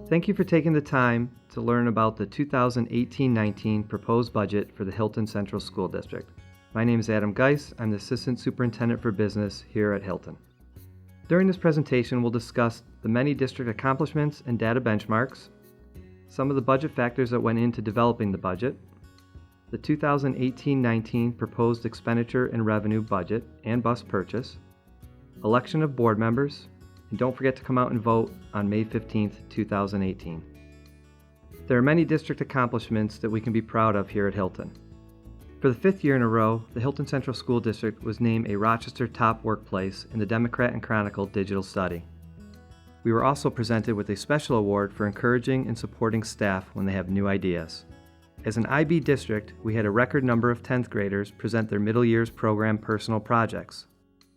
Thank you for taking the time to learn about the 2018-19 proposed budget for the Hilton Central School District. My name is Adam Geis. I'm the Assistant Superintendent for Business here at Hilton. During this presentation, we'll discuss the many district accomplishments and data benchmarks, some of the budget factors that went into developing the budget, the 2018-19 proposed expenditure and revenue budget and bus purchase, election of board members, and don't forget to come out and vote on May 15th, 2018. There are many district accomplishments that we can be proud of here at Hilton. For the fifth year in a row, the Hilton Central School District was named a Rochester Top Workplace in the Democrat and Chronicle Digital Study. We were also presented with a special award for encouraging and supporting staff when they have new ideas. As an IB district, we had a record number of 10th graders present their middle year's program personal projects.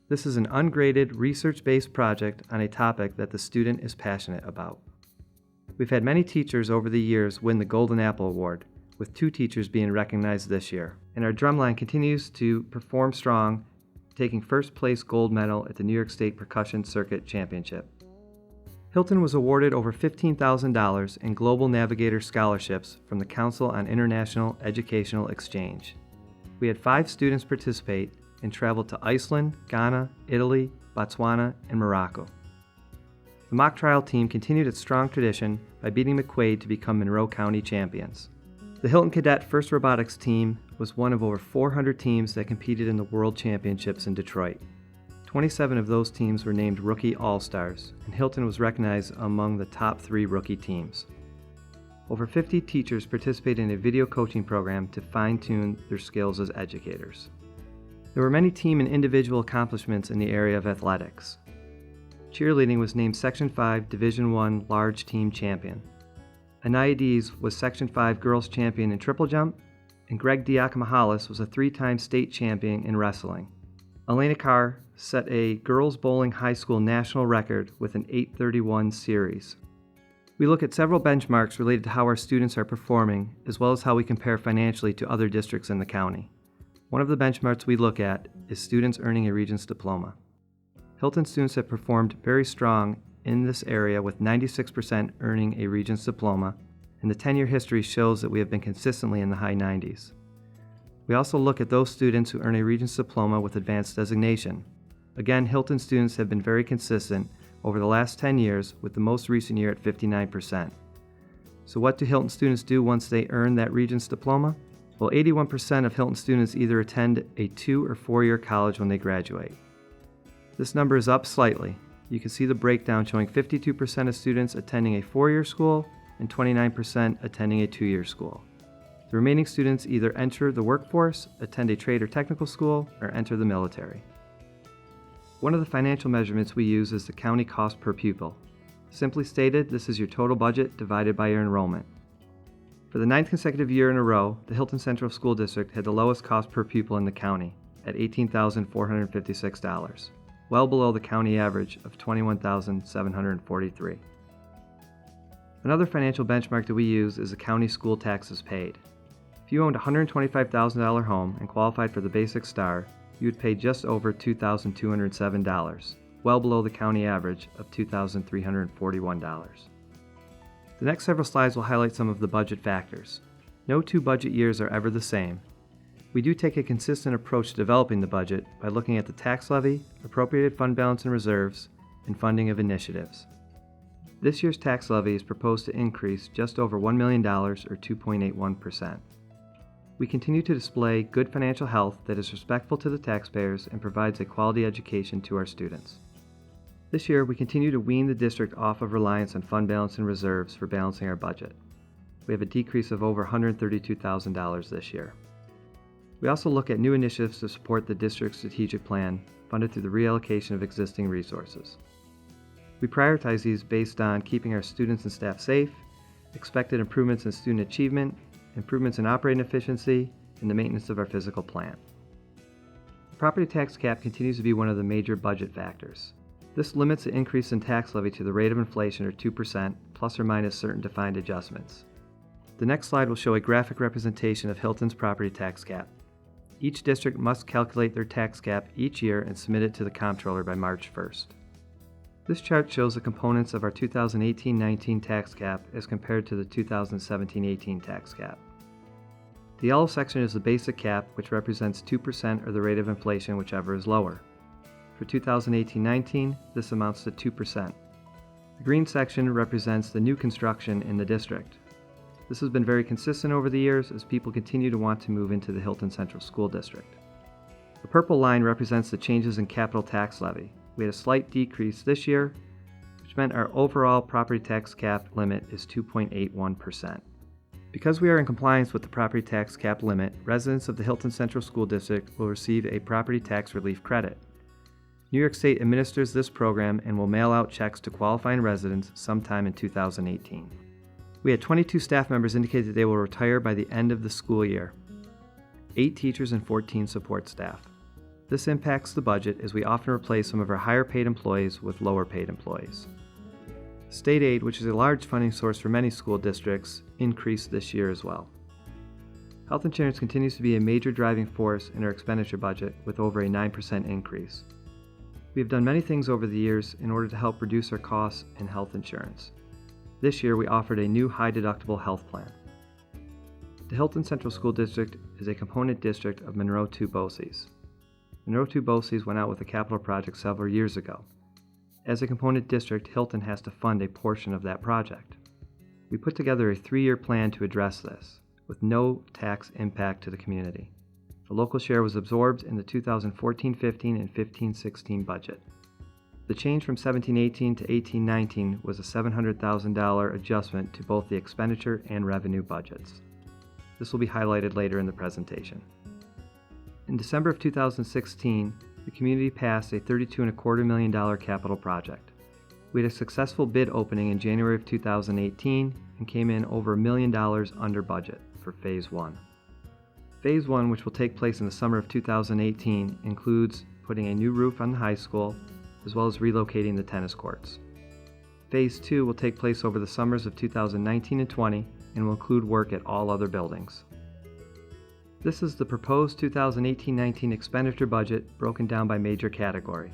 This is an ungraded, research-based project on a topic that the student is passionate about. We've had many teachers over the years win the Golden Apple Award, with 2 teachers being recognized this year. And our drumline continues to perform strong, taking first place gold medal at the New York State Percussion Circuit Championship. Hilton was awarded over $15,000 in Global Navigator scholarships from the Council on International Educational Exchange. We had 5 students participate and traveled to Iceland, Ghana, Italy, Botswana, and Morocco. The mock trial team continued its strong tradition by beating McQuaid to become Monroe County champions. The Hilton Cadet First Robotics team was one of over 400 teams that competed in the World Championships in Detroit. 27 of those teams were named Rookie All-Stars, and Hilton was recognized among the top 3 rookie teams. Over 50 teachers participated in a video coaching program to fine-tune their skills as educators. There were many team and individual accomplishments in the area of athletics. Cheerleading was named Section 5 Division I Large Team Champion. Anaides was Section 5 Girls Champion in triple jump, and Greg Diakomahalis was a 3-time state champion in wrestling. Elena Carr set a girls bowling high school national record with an 8:31 series. We look at several benchmarks related to how our students are performing, as well as how we compare financially to other districts in the county. One of the benchmarks we look at is students earning a Regents diploma. Hilton students have performed very strong in this area, with 96% earning a Regents diploma, and the 10-year history shows that we have been consistently in the high 90s. We also look at those students who earn a Regents diploma with advanced designation. Again, Hilton students have been very consistent over the last 10 years, with the most recent year at 59%. So what do Hilton students do once they earn that Regents diploma? Well, 81% of Hilton students either attend a 2- or 4-year college when they graduate. This number is up slightly. You can see the breakdown showing 52% of students attending a 4-year school and 29% attending a 2-year school. The remaining students either enter the workforce, attend a trade or technical school, or enter the military. One of the financial measurements we use is the county cost per pupil. Simply stated, this is your total budget divided by your enrollment. For the 9th consecutive year in a row, the Hilton Central School District had the lowest cost per pupil in the county at $18,456, well below the county average of $21,743. Another financial benchmark that we use is the county school taxes paid. If you owned a $125,000 home and qualified for the Basic Star, you would pay just over $2,207, well below the county average of $2,341. The next several slides will highlight some of the budget factors. No 2 budget years are ever the same. We do take a consistent approach to developing the budget by looking at the tax levy, appropriated fund balance and reserves, and funding of initiatives. This year's tax levy is proposed to increase just over $1 million, or 2.81%. We continue to display good financial health that is respectful to the taxpayers and provides a quality education to our students. This year, we continue to wean the district off of reliance on fund balance and reserves for balancing our budget. We have a decrease of over $132,000 this year. We also look at new initiatives to support the district's strategic plan, funded through the reallocation of existing resources. We prioritize these based on keeping our students and staff safe, expected improvements in student achievement, improvements in operating efficiency, and the maintenance of our physical plant. The property tax cap continues to be one of the major budget factors. This limits the increase in tax levy to the rate of inflation, or 2%, plus or minus certain defined adjustments. The next slide will show a graphic representation of Hilton's property tax cap. Each district must calculate their tax cap each year and submit it to the comptroller by March 1st. This chart shows the components of our 2018-19 tax cap as compared to the 2017-18 tax cap. The yellow section is the basic cap, which represents 2% or the rate of inflation, whichever is lower. For 2018-19, this amounts to 2%. The green section represents the new construction in the district. This has been very consistent over the years as people continue to want to move into the Hilton Central School District. The purple line represents the changes in capital tax levy. We had a slight decrease this year, which meant our overall property tax cap limit is 2.81%. Because we are in compliance with the property tax cap limit, residents of the Hilton Central School District will receive a property tax relief credit. New York State administers this program and will mail out checks to qualifying residents sometime in 2018. We had 22 staff members indicate that they will retire by the end of the school year, 8 teachers and 14 support staff. This impacts the budget as we often replace some of our higher paid employees with lower paid employees. State aid, which is a large funding source for many school districts, increased this year as well. Health insurance continues to be a major driving force in our expenditure budget with over a 9% increase. We have done many things over the years in order to help reduce our costs in health insurance. This year we offered a new high-deductible health plan. The Hilton Central School District is a component district of Monroe 2 BOCES. Monroe 2 BOCES went out with a capital project several years ago. As a component district, Hilton has to fund a portion of that project. We put together a 3-year plan to address this, with no tax impact to the community. The local share was absorbed in the 2014-15 and 15-16 budget. The change from 17-18 to 18-19 was a $700,000 adjustment to both the expenditure and revenue budgets. This will be highlighted later in the presentation. In December of 2016, the community passed a $32.25 million capital project. We had a successful bid opening in January of 2018 and came in over $1 million under budget for Phase 1. Phase 1, which will take place in the summer of 2018, includes putting a new roof on the high school, as well as relocating the tennis courts. Phase 2 will take place over the summers of 2019 and 20 and will include work at all other buildings. This is the proposed 2018-19 expenditure budget broken down by major category.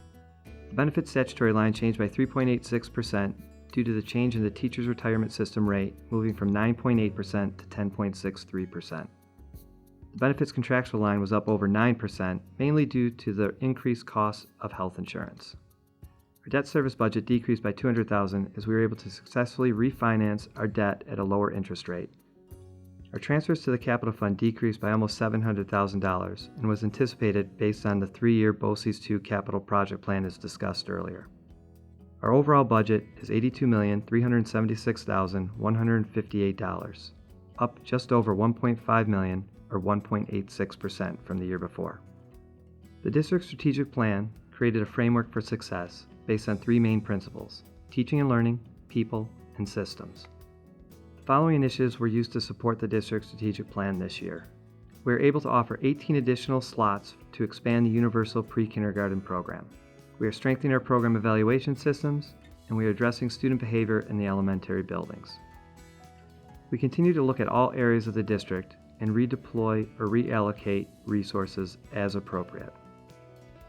The benefits statutory line changed by 3.86% due to the change in the teachers' retirement system rate, moving from 9.8% to 10.63%. The benefits contractual line was up over 9%, mainly due to the increased costs of health insurance. Our debt service budget decreased by $200,000 as we were able to successfully refinance our debt at a lower interest rate. Our transfers to the capital fund decreased by almost $700,000 and was anticipated based on the 3-year BOCES 2 capital project plan as discussed earlier. Our overall budget is $82,376,158, up just over $1.5 million or 1.86% from the year before. The district strategic plan created a framework for success based on 3 main principles: teaching and learning, people, and systems. The following initiatives were used to support the district strategic plan this year. We were able to offer 18 additional slots to expand the universal pre-kindergarten program. We are strengthening our program evaluation systems, and we are addressing student behavior in the elementary buildings. We continue to look at all areas of the district and redeploy or reallocate resources as appropriate.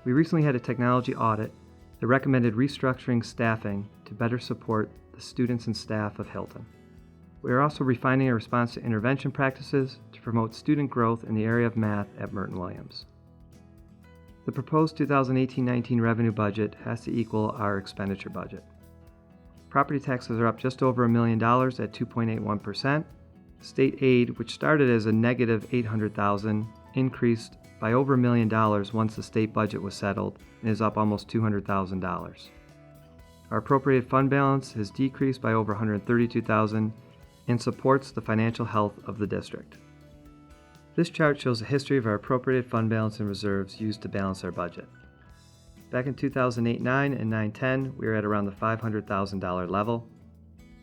We recently had a technology audit that recommended restructuring staffing to better support the students and staff of Hilton. We are also refining our response to intervention practices to promote student growth in the area of math at Merton Williams. The proposed 2018-19 revenue budget has to equal our expenditure budget. Property taxes are up just over $1 million at 2.81%. State aid, which started as a negative $800,000, increased by over $1 million once the state budget was settled and is up almost $200,000. Our appropriated fund balance has decreased by over $132,000 and supports the financial health of the district. This chart shows the history of our appropriated fund balance and reserves used to balance our budget. Back in 2008-9 and 9-10, we were at around the $500,000 level.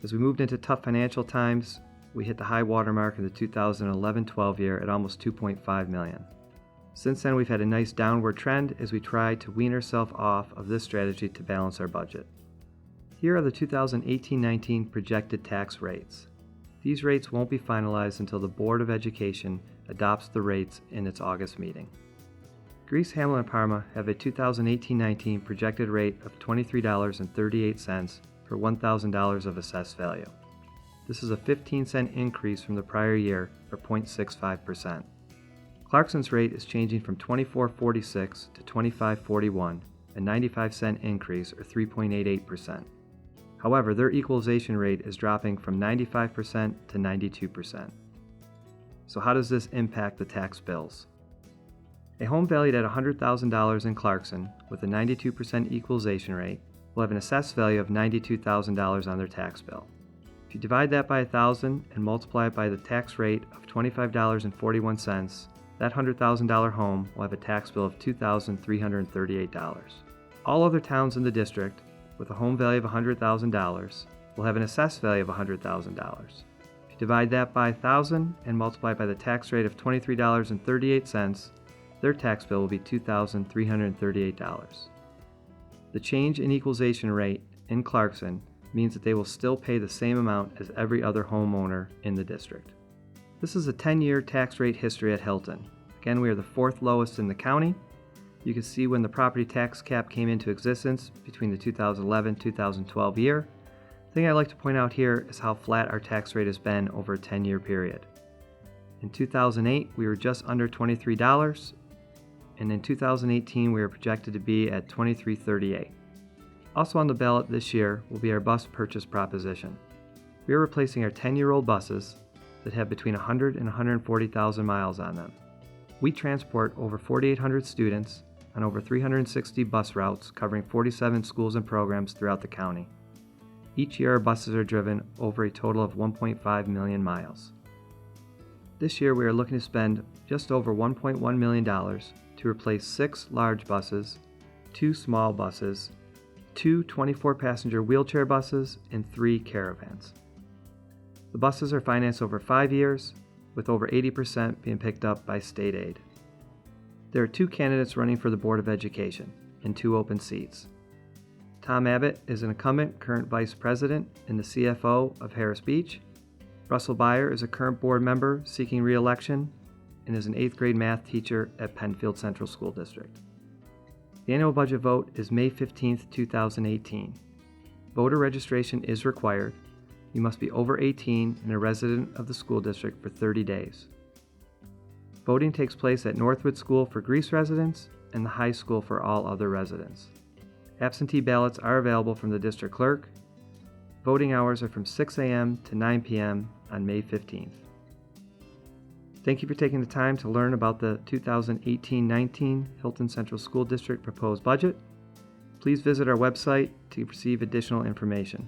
As we moved into tough financial times, we hit the high water mark in the 2011-12 year at almost $2.5 million. Since then, we've had a nice downward trend as we try to wean ourselves off of this strategy to balance our budget. Here are the 2018-19 projected tax rates. These rates won't be finalized until the Board of Education adopts the rates in its August meeting. Greece, Hamlin, and Parma have a 2018-19 projected rate of $23.38 per $1,000 of assessed value. This is a 15-cent increase from the prior year, or 0.65%. Clarkson's rate is changing from $24.46 to $25.41, a 95-cent increase, or 3.88%. However, their equalization rate is dropping from 95% to 92%. So how does this impact the tax bills? A home valued at $100,000 in Clarkson with a 92% equalization rate will have an assessed value of $92,000 on their tax bill. If you divide that by 1,000 and multiply it by the tax rate of $25.41, that $100,000 home will have a tax bill of $2,338. All other towns in the district with a home value of $100,000 will have an assessed value of $100,000. If you divide that by 1,000 and multiply it by the tax rate of $23.38, their tax bill will be $2,338. The change in equalization rate in Clarkson means that they will still pay the same amount as every other homeowner in the district. This is a 10-year tax rate history at Hilton. Again, we are the fourth lowest in the county. You can see when the property tax cap came into existence between the 2011-2012 year. The thing I'd like to point out here is how flat our tax rate has been over a 10-year period. In 2008, we were just under $23, and in 2018, we are projected to be at $23.38. Also on the ballot this year will be our bus purchase proposition. We are replacing our 10-year-old buses that have between 100 and 140,000 miles on them. We transport over 4,800 students on over 360 bus routes covering 47 schools and programs throughout the county. Each year our buses are driven over a total of 1.5 million miles. This year we are looking to spend just over $1.1 million to replace 6 large buses, 2 small buses, 2 24-passenger wheelchair buses, and 3 caravans. The buses are financed over 5 years, with over 80% being picked up by state aid. There are 2 candidates running for the Board of Education and 2 open seats. Tom Abbott is an incumbent current vice president and the CFO of Harris Beach. Russell Byer is a current board member seeking re-election and is an 8th grade math teacher at Penfield Central School District. The annual budget vote is May 15, 2018. Voter registration is required. You must be over 18 and a resident of the school district for 30 days. Voting takes place at Northwood School for Greece residents and the high school for all other residents. Absentee ballots are available from the district clerk. Voting hours are from 6 a.m. to 9 p.m. on May 15th. Thank you for taking the time to learn about the 2018-19 Hilton Central School District proposed budget. Please visit our website to receive additional information.